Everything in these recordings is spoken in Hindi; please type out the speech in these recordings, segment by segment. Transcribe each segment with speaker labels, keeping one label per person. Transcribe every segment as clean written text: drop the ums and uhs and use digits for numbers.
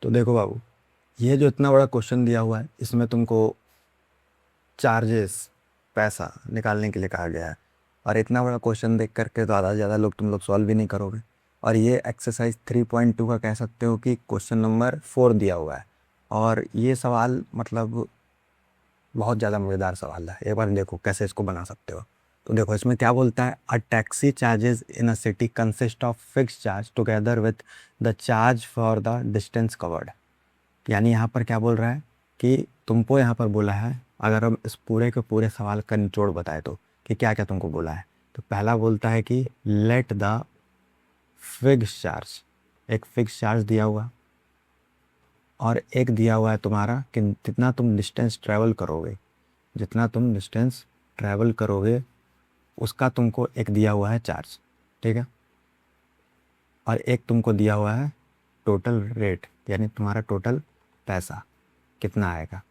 Speaker 1: तो देखो बाबू, ये जो इतना बड़ा क्वेश्चन दिया हुआ है इसमें तुमको चार्जेस, पैसा निकालने के लिए कहा गया है। और इतना बड़ा क्वेश्चन देख करके तो आधा से ज़्यादा लोग तुम लोग सॉल्व भी नहीं करोगे। और ये एक्सरसाइज 3.2 का कह सकते हो कि क्वेश्चन नंबर 4 दिया हुआ है। और ये सवाल मतलब बहुत ज़्यादा मज़ेदार सवाल है। एक बार देखो कैसे इसको बना सकते हो। तो देखो इसमें क्या बोलता है, a taxi charges in a city consist of fix charge together with the charge for the distance covered. यानी यहाँ पर क्या बोल रहा है कि तुमको यहाँ पर बोला है, अगर हम इस पूरे के पूरे सवाल का निचोड़ बताए तो कि क्या क्या तुमको बोला है। तो पहला बोलता है कि लेट द फिक्स चार्ज, एक फिक्स चार्ज दिया हुआ, और एक दिया हुआ है तुम्हारा कि जितना तुम डिस्टेंस ट्रैवल करोगे, जितना तुम डिस्टेंस ट्रैवल करोगे उसका तुमको एक दिया हुआ है चार्ज, ठीक है। और एक तुमको दिया हुआ है टोटल रेट, यानी तुम्हारा टोटल पैसा कितना आएगा,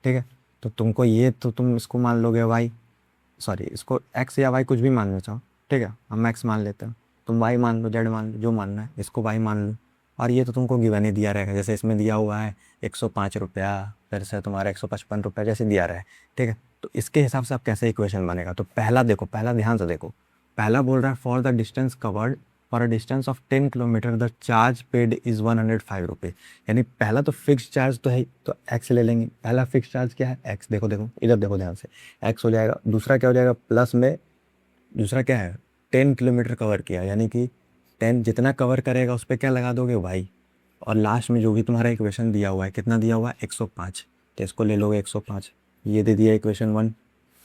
Speaker 1: ठीक है। तो तुमको ये, तो तुम इसको मान लोगे वाई, सॉरी इसको एक्स या वाई कुछ भी मानना चाहो, ठीक है। हम एक्स मान लेते हैं, तुम वाई मान लो, जेड मान लो, जो मानना है, इसको वाई मान लो। और ये तो तुमको गिवन ही दिया रहेगा, जैसे इसमें दिया हुआ है 105 रुपया, फिर से तुम्हारा 155 रुपया जैसे दिया रहे, ठीक है। तो इसके हिसाब से अब कैसे इक्वेशन बनेगा, तो पहला देखो, पहला ध्यान से देखो, पहला बोल रहा है for the distance covered for a distance of 10 kilometre the charge paid is 105 रुपये। यानी पहला तो फिक्स चार्ज तो है, तो एक्स ले लेंगे। पहला फिक्स चार्ज क्या है, एक्स। देखो देखो इधर देखो ध्यान से, एक्स हो जाएगा। दूसरा क्या हो जाएगा, प्लस में दूसरा क्या है, 10 किलोमीटर कवर किया, यानी कि 10 जितना कवर करेगा उस पर क्या लगा दोगे भाई। और लास्ट में जो भी तुम्हारा इक्वेशन दिया हुआ है, कितना दिया हुआ है 105, तो इसको ले लोगे 105। ये दे दिया इक्वेशन 1,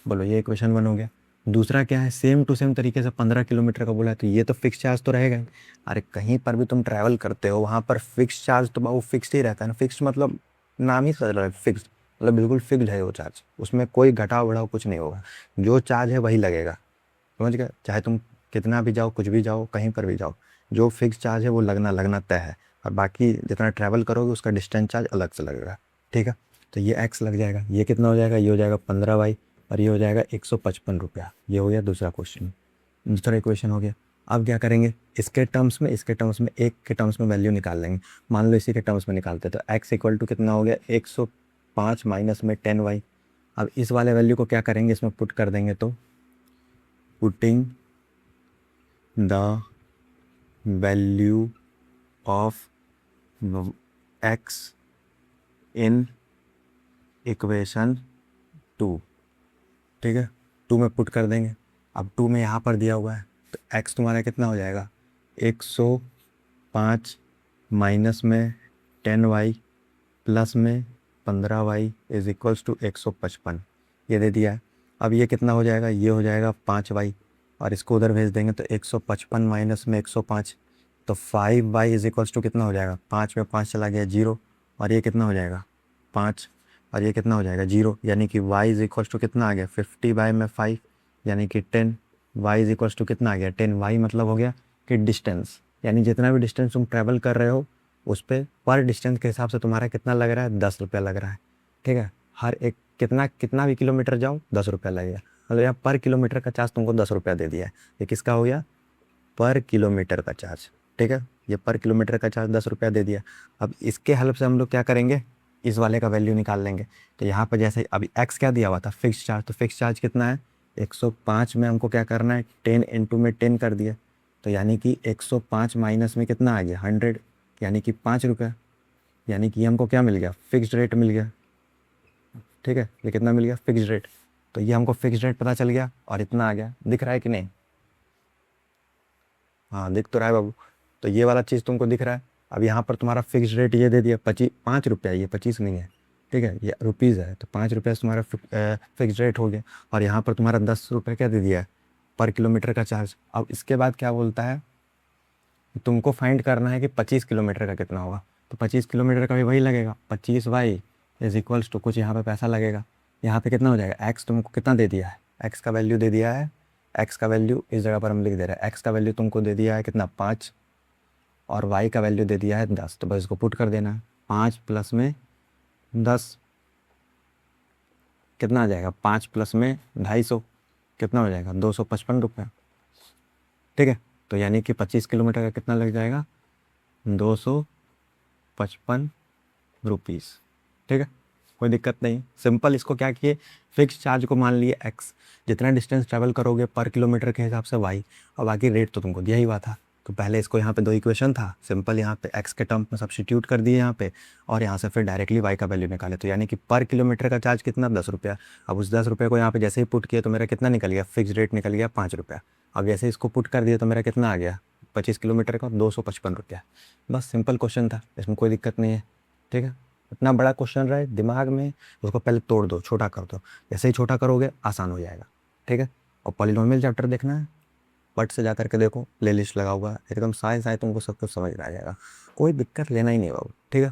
Speaker 1: बोलो ये इक्वेशन 1 हो गया। दूसरा क्या है, सेम टू सेम तरीके से 15 किलोमीटर का बोला है, तो ये तो फिक्स चार्ज तो रहेगा ही। अरे कहीं पर भी तुम ट्रैवल करते हो वहाँ पर फिक्स चार्ज तो बाबू फिक्स ही रहता है ना। फिक्स मतलब नाम ही सर है फिक्स, मतलब बिल्कुल फिक्स है वो चार्ज, उसमें कोई घटाव बढ़ाव कुछ नहीं होगा। जो चार्ज है वही लगेगा, समझ गए। चाहे तुम कितना भी जाओ, कुछ भी जाओ, कहीं पर भी जाओ, जो फिक्स चार्ज है वो लगना लगना तय है। और बाकी जितना ट्रैवल करोगे उसका डिस्टेंस चार्ज अलग से लगेगा, ठीक है। तो ये एक्स लग जाएगा। ये कितना हो जाएगा, ये हो जाएगा 15 और ये हो जाएगा 155 रुपया। ये हो गया दूसरा क्वेश्चन, दूसरा इक्वेशन हो गया। अब क्या करेंगे, इसके टर्म्स में, इसके टर्म्स में, एक के टर्म्स में वैल्यू निकाल लेंगे। मान लो इसी के टर्म्स में निकालते, तो एक्स इक्वल टू कितना हो गया 105 माइनस में 10y। अब इस वाले वैल्यू को क्या करेंगे, इसमें पुट कर देंगे, तो putting the value of x in equation 2, ठीक है। 2 में पुट कर देंगे। अब 2 में यहाँ पर दिया हुआ है, तो एक्स तुम्हारा कितना हो जाएगा 105 माइनस में 10y प्लस में 15y इज इक्वल्स टू 155, ये दे दिया है। अब ये कितना हो जाएगा, ये हो जाएगा 5y, और इसको उधर भेज देंगे तो 155 माइनस में 105, तो 5y इज इक्वल्स टू कितना हो जाएगा, 5 में 5 चला गया 0, और ये कितना हो जाएगा 5, और ये कितना हो जाएगा 0, यानी कि y इज इक्वल्स टू कितना आ गया 50 में 5, यानी कि 10। y इज इक्वल्स टू कितना आ गया 10। y मतलब हो गया कि डिस्टेंस, यानी जितना भी डिस्टेंस तुम ट्रैवल कर रहे हो उस पर डिस्टेंस के हिसाब से तुम्हारा कितना लग रहा है, 10 रुपया लग रहा है, ठीक है। हर एक कितना कितना भी किलोमीटर जाओ 10 रुपया लगेगा, मतलब यहाँ पर किलोमीटर का चार्ज तुमको 10 रुपया दे दिया है। ये किसका हो गया, पर किलोमीटर का चार्ज, ठीक है। ये पर किलोमीटर का चार्ज 10 रुपया दे दिया। अब इसके हेल्प से हम लोग क्या करेंगे, इस वाले का वैल्यू निकाल लेंगे। तो यहाँ पर जैसे अभी एक्स क्या दिया हुआ था, फिक्स चार्ज, तो फिक्स चार्ज कितना है 105 में हमको क्या करना है 10 इंटू में 10 कर दिया, तो यानी कि 105 माइनस में कितना आ गया 100, यानी कि 5 रुपया, यानी कि हमको क्या मिल गया, फिक्स्ड रेट मिल गया, ठीक है। ये कितना मिल गया, फिक्स्ड रेट। तो ये हमको फिक्स्ड रेट पता चल गया, और इतना आ गया, दिख रहा है कि नहीं, हाँ दिख तो रहा है बाबू। तो ये वाला चीज़ तुमको दिख रहा है। अब यहाँ पर तुम्हारा फिक्स्ड रेट ये दे दिया 5 रुपया, ये 25 नहीं है, ठीक है, ये रुपीज़ है, तो 5 रुपया से तुम्हारा फिक्स्ड रेट हो गया। और यहाँ पर तुम्हारा 10 रुपये क्या दे दिया है, पर किलोमीटर का चार्ज। अब इसके बाद क्या बोलता है, तुमको फाइंड करना है कि 25 किलोमीटर का कितना होगा। तो 25 किलोमीटर का भी वही लगेगा, 25y इज इक्वल्स टू कुछ यहाँ पे पैसा लगेगा। यहाँ पे कितना हो जाएगा, एक्स तुमको कितना दे दिया है, एक्स का वैल्यू दे दिया है, एक्स का वैल्यू इस जगह पर हम लिख दे रहे हैं, एक्स का वैल्यू तुमको दे दिया है कितना 5, और वाई का वैल्यू दे दिया है 10। तो बस इसको पुट कर देना है, 5 प्लस में 10 कितना आ जाएगा, 5 प्लस में 250 कितना हो जाएगा 255 रुपये, ठीक है। तो यानी कि 25 किलोमीटर का कितना लग जाएगा 255 रुपीज़। ठीक है, कोई दिक्कत नहीं। सिंपल इसको क्या किए, फिक्स चार्ज को मान लिए एक्स, जितना डिस्टेंस ट्रैवल करोगे पर किलोमीटर के हिसाब से वाई, और बाकी रेट तो तुमको दिया ही हुआ था। तो पहले इसको यहाँ पे दो इक्वेशन था, सिंपल यहाँ पे एक्स के टर्म में सब्स्टिट्यूट कर दिए यहाँ पे, और यहाँ से फिर डायरेक्टली वाई का वैल्यू निकाले। तो यानी कि पर किलोमीटर का चार्ज कितना, 10 रुपया। अब उस 10 रुपये को यहाँ पे जैसे ही पुट किया तो मेरा कितना निकल गया, फिक्स रेट निकल गया 5 रुपया। अब जैसे इसको पुट कर दिया तो मेरा कितना आ गया, 25 किलोमीटर का 255 रुपया। बस सिंपल क्वेश्चन था, इसमें कोई दिक्कत नहीं है। ठीक है, इतना बड़ा क्वेश्चन रहे दिमाग में, उसको पहले तोड़ दो, छोटा कर दो। जैसे ही छोटा करोगे आसान हो जाएगा। ठीक है, और पॉलिनोमियल चैप्टर देखना है, बट से जा करके देखो, प्ले लिस्ट लगा हुआ है, एकदम साए साए तुमको सब कुछ समझ में आ जाएगा। कोई दिक्कत लेना ही नहीं बाबू। ठीक है।